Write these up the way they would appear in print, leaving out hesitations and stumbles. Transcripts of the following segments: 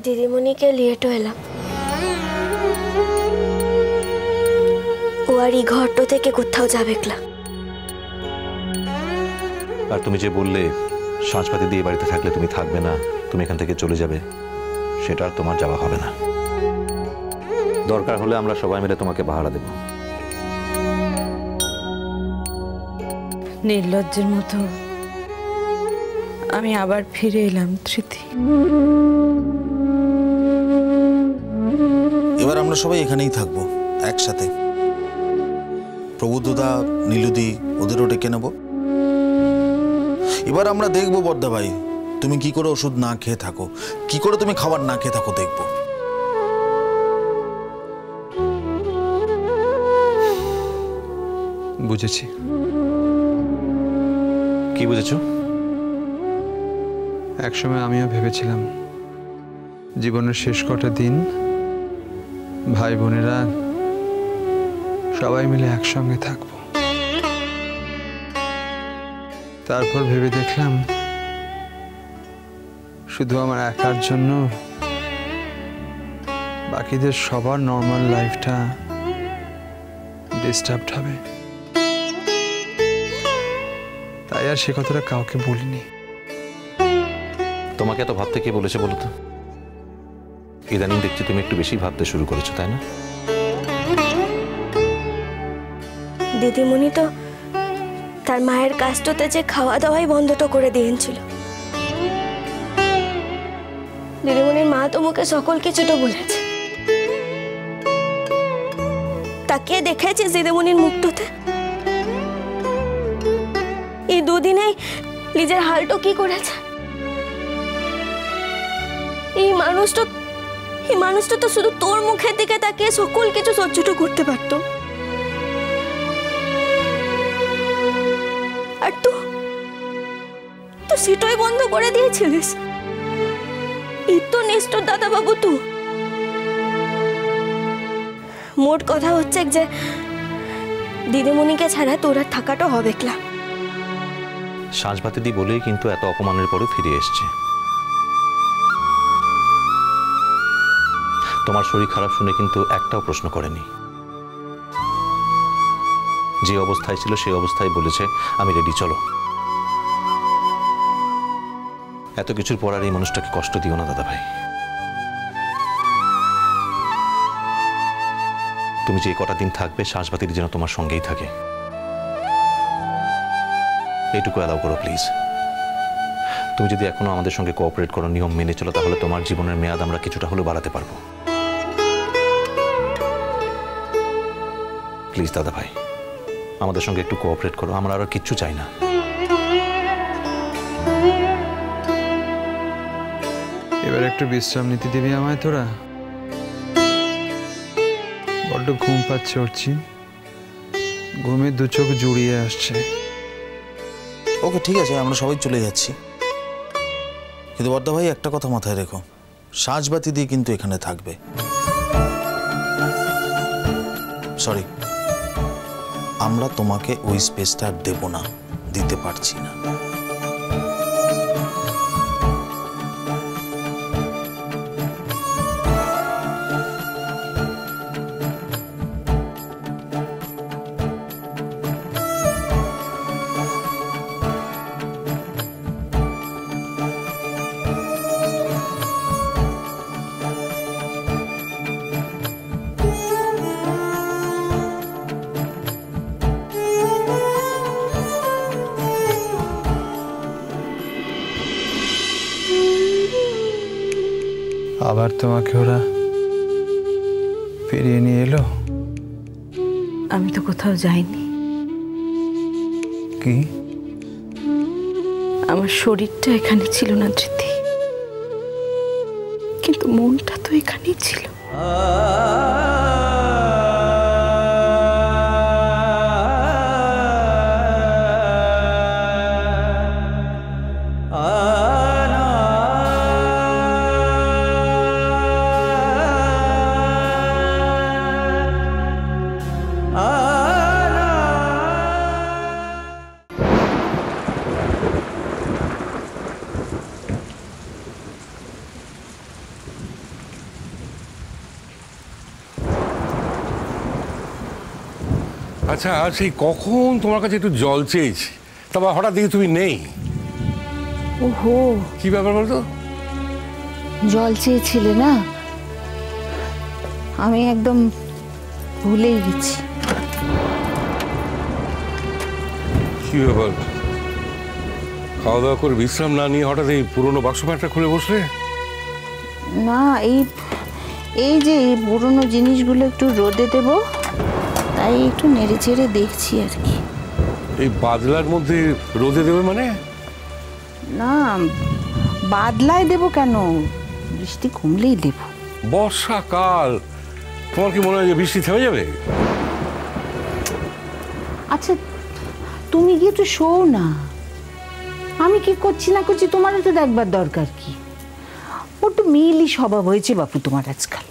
দিদিমণিকে late হলাম। ও আর এই ঘরটা থেকে কোথাও যাবে না। আর তুমি যে বললে সাঁঝপাতি দিয়ে বাড়িতে থাকলে তুমি থাকবে না, তুমি এখান থেকে চলে যাবে, সেটা আর তোমার যাওয়া হবে না। দরকার হলে আমরা সবাই মিলে তোমাকে পাহারা দেব। নির্লজ্জের মতো আমি আবার ফিরে এলাম ধৃতি। এবার আমরা সবাই এখানেই থাকবো একসাথে। প্রবুদ্ধদা, নীলুদি ওদেরও ডেকে নেব। এবার আমরা দেখবো বর্দা ভাই তুমি কি করে ওষুধ না খেয়ে থাকো, কি করে তুমি খাবার না খেয়ে থাকো দেখবো। বুঝেছি। কি বুঝেছো? একসময় আমিও ভেবেছিলাম জীবনের শেষ কটা দিন ভাই বোনেরা সবাই মিলে একসঙ্গে থাকবো। তারপর ভেবে দেখলাম শুধু আমার একার জন্য বাকিদের সবার নর্মাল লাইফটা ডিস্টার্বড হবে, তাই আর সে কথাটা কাউকে বলিনি। তোমাকে এত ভাবতে কে বলেছে বলো তো? ইদানিং দেখছি তুমি একটু বেশি ভাবতে শুরু করেছো, তাই না? দিদিমণি তো তার মায়ের কাজটাতে যে খাওয়া দাওয়াই বন্ধটা করে দিয়েছিল। দিদিমণির মা তো মুখে সকল কিছুটা বলেছে। তাকে দেখেছিস দিদিমণির মুখটাতে? এই দুদিনেই নিজের হালটা কি করেছে। এই মানুষটা তো শুধু তোর মুখের দিকে তাকিয়ে সকল কিছু সহ্যটা করতে পারতো। আর তো সেটাই বন্ধ করে দিয়েছিলিস। এই তো নিষ্ঠুর দাদা বাবু তু। মোট কথা হচ্ছে যে দিদিমণিকে ছাড়া তোর আর থাকাটা হবে না। সাঁঝবাতি দি বলেই কিন্তু এত অপমানের পরও ফিরে এসছে। তোমার শরীর খারাপ শুনে কিন্তু একটাও প্রশ্ন করেনি। যে অবস্থায় ছিল সেই অবস্থায় বলেছে আমি রেডি, চলো। এত কিছুর পর আর এই মানুষটাকে কষ্ট দিও না দাদা ভাই। তুমি যে কটা দিন থাকবে সাঁঝবাতির যেন তোমার সঙ্গেই থাকে, এইটুকু অ্যালাউ করো প্লিজ। তুমি যদি এখনো আমাদের সঙ্গে কোঅপারেট করো, নিয়ম মেনে চলো, তাহলে তোমার জীবনের মেয়াদ আমরা কিছুটা হলেও বাড়াতে পারবো। প্লিজ দাদা ভাই, আমাদের সঙ্গে একটু কোঅপারেট করো, আমরা আর কিচ্ছু চাই না। এবার একটু বিশ্রাম নিতে দিবি আমায় তোরা? বড্ড ঘুম পাচ্ছে উঠছি, ঘুমে দু চোখ জুড়িয়ে আসছে। ওকে ঠিক আছে, আমরা সবাই চলে যাচ্ছি। কিন্তু বর্দা ভাই একটা কথা মাথায় রেখো, সাঁঝবাতি দিয়ে কিন্তু এখানে থাকবে। সরি, আমরা তোমাকে ওই স্পেসটা দেব না, দিতে পারছি না। আবার তোমাকে ওরা ফিরিয়ে নিয়ে এলো? আমি তো কোথাও যাইনি। কি? আমার শরীরটা এখানে ছিল না ধৃতি, কিন্তু মনটা তো এখানেই ছিল। আচ্ছা সেই কখন তোমার কাছে একটু জল চেয়েছি, তারপর হঠাৎ দেখি তুমি নেই। ওহো, কি ব্যাপার বলতো? জল চেয়েছিলে না? আমি একদম ভুলেই গেছি। কি ব্যাপার, খাওয়া দাওয়া করে বিশ্রাম না নিয়ে হঠাৎ এই পুরোনো বাক্স প্যান্টটা খুলে বসলে? না, এই যে এই পুরনো জিনিসগুলো একটু রোদে দেব, তাই একটু নেড়ে চেড়ে দেখছি আর কি। এই বাদলার মধ্যে রোদে দেবে মানে? না, বাদলায় দেব কেন, বৃষ্টি কমলেই দেব। বর্ষাকাল, তোমার কি মনে হয় যে বৃষ্টি থেমে যাবে? আচ্ছা, তুমি গিয়ে একটু শো না, আমি কি করছি না করছি তোমারও তো দেখবার দরকার কি। ওর তো মেয়েলি স্বভাব হয়েছে বাপু তোমার আজকাল।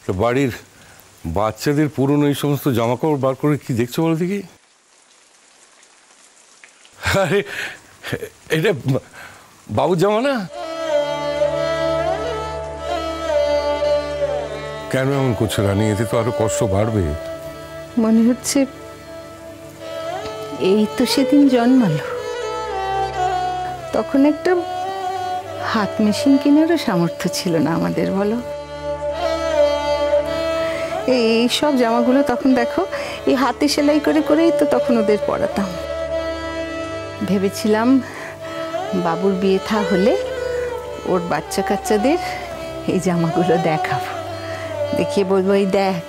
তো বাড়ির বাচ্চাদের পুরনো এই সমস্ত জামা কাপড় বার করে কি দেখছো বলো দেখি? আরে এটা বাবুর জামা না? কেন এমন করছো রানী? এতে তো আরো কষ্ট বাড়বে। মনে হচ্ছে এই তো সেদিন জন্মালো, তখন একটা হাত মেশিন কেনারও সামর্থ্য ছিল না আমাদের, বলো। এই সব জামাগুলো তখন দেখো এই হাতে সেলাই করে করেই তো তখন ওদের পরাতাম। ভেবেছিলাম বাবুর বিয়ে থা হলে ওর বাচ্চা কাচ্চাদের এই জামাগুলো দেখাবো, দেখিয়ে বলবো এই দেখ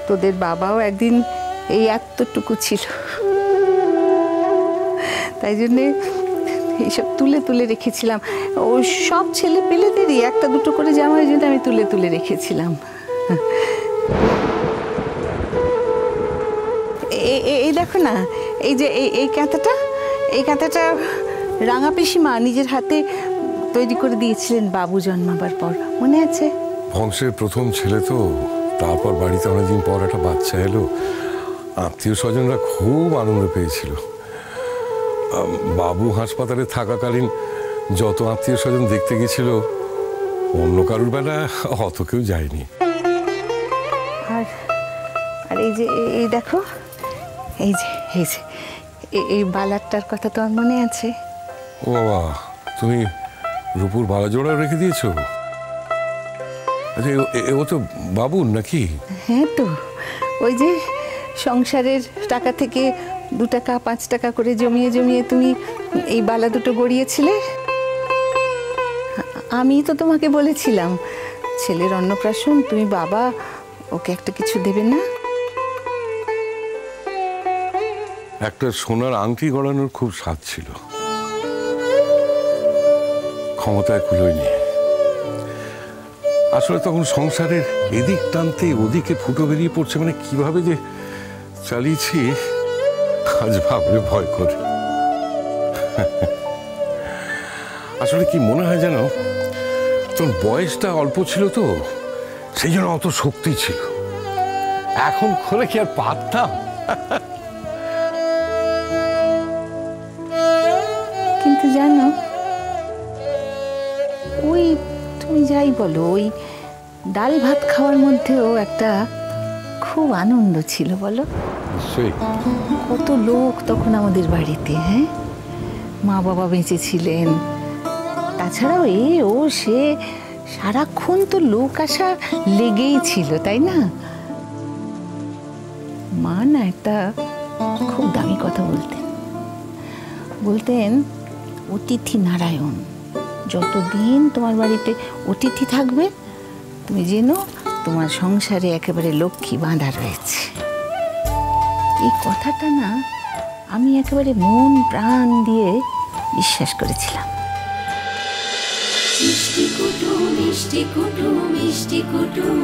তোদের বাবাও একদিন এই এতটুকু ছিল। তাই জন্যে এইসব তুলে তুলে রেখেছিলাম। ওই সব ছেলে পেলেদেরই একটা দুটো করে জামা, ওই জন্য আমি তুলে তুলে রেখেছিলাম। এই দেখো না, এই যে এই কাঁথাটা রাঙা পিসিমা নিজের হাতে তৈরি করে দিয়েছিলেন বাবু জন্মাবার পর, মনে আছে? বংশের প্রথম ছেলে তো, তারপর বাড়িতে অনেকদিন পর একটা বাচ্চা এলো, আত্মীয় স্বজনরা খুব আনন্দ পেয়েছিল। বাবু হাসপাতালে থাকাকালীন যত আত্মীয় স্বজন দেখতে গেছিল, অন্য কারুর বেলা অত কেউ যায়নি। আর এই দেখো, এই বালারটার কথা তো আমার মনে আছে। ও বাবা, তুমি রূপুর বালা জোড়াও রেখে দিয়েছো? আচ্ছা, ও তো বাবুর নাকি? হ্যাঁ তো, ওই যে সংসারের টাকা থেকে 2 টাকা 5 টাকা করে জমিয়ে জমিয়ে তুমি এই বালা দুটো গড়িয়েছিলে। আমি তো তোমাকে বলেছিলাম ছেলের অন্নপ্রাশন তুমি বাবা ওকে একটা কিছু দেবে না। একটা সোনার আংটি গড়ানোর খুব স্বাদ ছিল, ক্ষমতায় কুলোয়নি। আসলে তখন সংসারের এদিক টানতে ওদিকে ফুটো বেরিয়ে পড়ছে, মানে কিভাবে যে চালিয়েছি আজ ভাবলে ভয় করে। আসলে কি মনে হয় যেন তোর বয়সটা অল্প ছিল তো, সেই জন্য অত শক্তি ছিল। এখন খোলে কি আর পারতাম? কিন্তু জানো, ওই তুমি যাই বলো, ওই ডাল ভাত খাওয়ার মধ্যেও একটা খুব আনন্দ ছিল, বলো। নিশ্চয়ই। কত লোক তখন আমাদের বাড়িতে, হ্যাঁ, মা বাবা বেঁচে ছিলেন, তাছাড়াও ও সে সারাক্ষণ তো লোক আসা লেগেই ছিল, তাই না? মা না একটা খুব দামি কথা বলতেন, অতিথি নারায়ণ। যতদিন তোমার বাড়িতে অতিথি থাকবে তুমি জেনো তোমার সংসারে একেবারে লক্ষ্মী বাঁধা রয়েছে। এই কথাটা না আমি একেবারে মন প্রাণ দিয়ে বিশ্বাস করেছিলাম। মিষ্টি কুটুম মিষ্টি কুটুম মিষ্টি কুটুম।